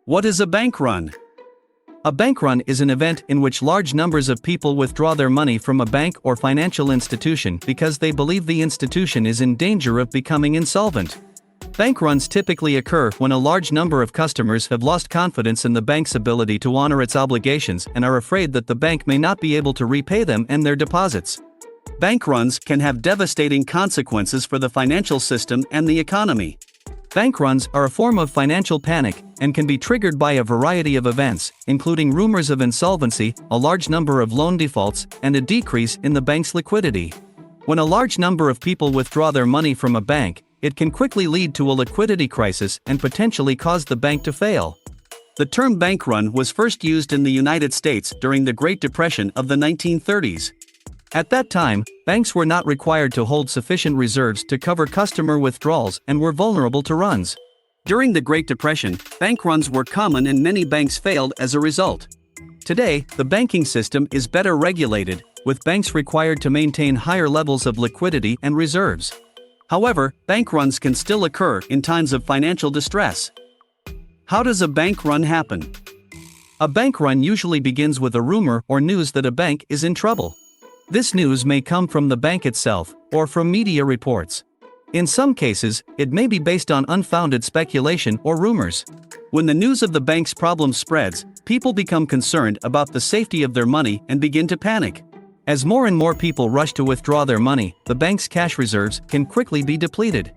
What is a bank run? A bank run is an event in which large numbers of people withdraw their money from a bank or financial institution because they believe the institution is in danger of becoming insolvent. Bank runs typically occur when a large number of customers have lost confidence in the bank's ability to honor its obligations and are afraid that the bank may not be able to repay them and their deposits. Bank runs can have devastating consequences for the financial system and the economy. Bank runs are a form of financial panic and can be triggered by a variety of events, including rumors of insolvency, a large number of loan defaults, and a decrease in the bank's liquidity. When a large number of people withdraw their money from a bank, it can quickly lead to a liquidity crisis and potentially cause the bank to fail. The term bank run was first used in the United States during the Great Depression of the 1930s. At that time, banks were not required to hold sufficient reserves to cover customer withdrawals and were vulnerable to runs. During the Great Depression, bank runs were common and many banks failed as a result. Today, the banking system is better regulated, with banks required to maintain higher levels of liquidity and reserves. However, bank runs can still occur in times of financial distress. How does a bank run happen? A bank run usually begins with a rumor or news that a bank is in trouble. This news may come from the bank itself, or from media reports. In some cases, it may be based on unfounded speculation or rumors. When the news of the bank's problem spreads, people become concerned about the safety of their money and begin to panic. As more and more people rush to withdraw their money, the bank's cash reserves can quickly be depleted.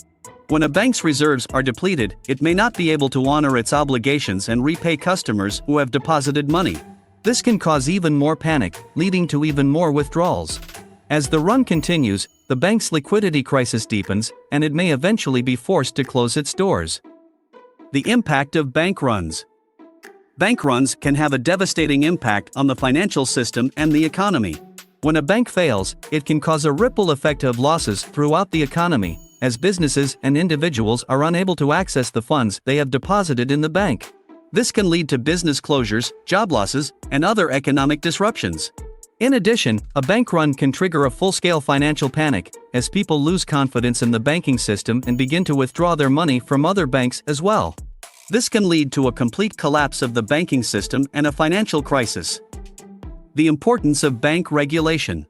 When a bank's reserves are depleted, it may not be able to honor its obligations and repay customers who have deposited money. This can cause even more panic, leading to even more withdrawals. As the run continues, the bank's liquidity crisis deepens, and it may eventually be forced to close its doors. The impact of bank runs. Bank runs can have a devastating impact on the financial system and the economy. When a bank fails, it can cause a ripple effect of losses throughout the economy, as businesses and individuals are unable to access the funds they have deposited in the bank. This can lead to business closures, job losses, and other economic disruptions. In addition, a bank run can trigger a full-scale financial panic, as people lose confidence in the banking system and begin to withdraw their money from other banks as well. This can lead to a complete collapse of the banking system and a financial crisis. The importance of bank regulation.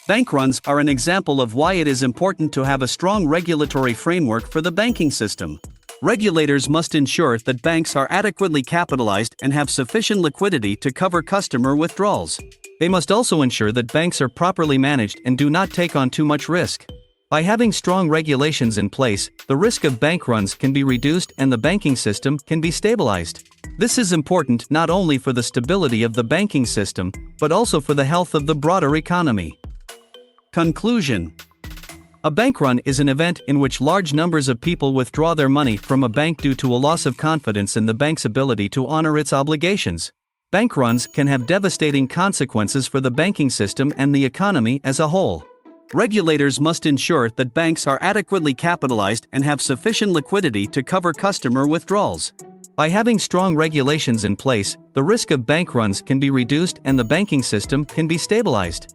Bank runs are an example of why it is important to have a strong regulatory framework for the banking system. Regulators must ensure that banks are adequately capitalized and have sufficient liquidity to cover customer withdrawals. They must also ensure that banks are properly managed and do not take on too much risk. By having strong regulations in place, the risk of bank runs can be reduced and the banking system can be stabilized. This is important not only for the stability of the banking system, but also for the health of the broader economy. Conclusion. A bank run is an event in which large numbers of people withdraw their money from a bank due to a loss of confidence in the bank's ability to honor its obligations. Bank runs can have devastating consequences for the banking system and the economy as a whole. Regulators must ensure that banks are adequately capitalized and have sufficient liquidity to cover customer withdrawals. By having strong regulations in place, the risk of bank runs can be reduced and the banking system can be stabilized.